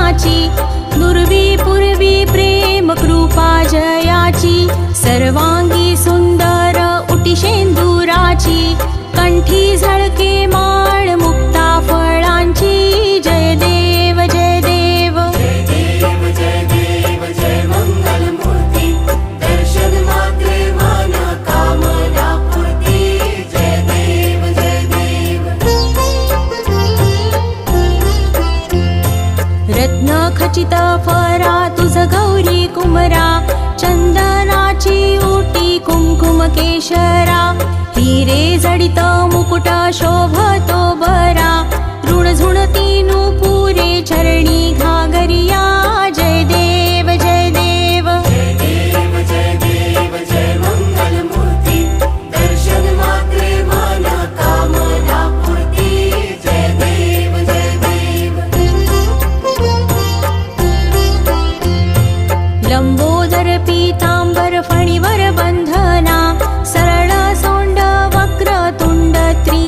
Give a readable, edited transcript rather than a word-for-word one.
मनाची दुर्वी पूर्वी प्रेम कृपा जयाची सर्वांगी सुंदर उटी शेंदुराची कंठी झळके माळ मुक्ता फळांची जय देव जय देव जय देव जय देव जय मंगल मूर्ती दर्शन मात्रे मन कामना पूर्ती जय देव जय देव रत्न खचित फरा तुझ गौरी कुमरा चंदनाची उटी कुंकुम केशरा हिरे जडित मुकुट शोभतो बरा ऋण झुणती नुपुरे चरणी घागरिया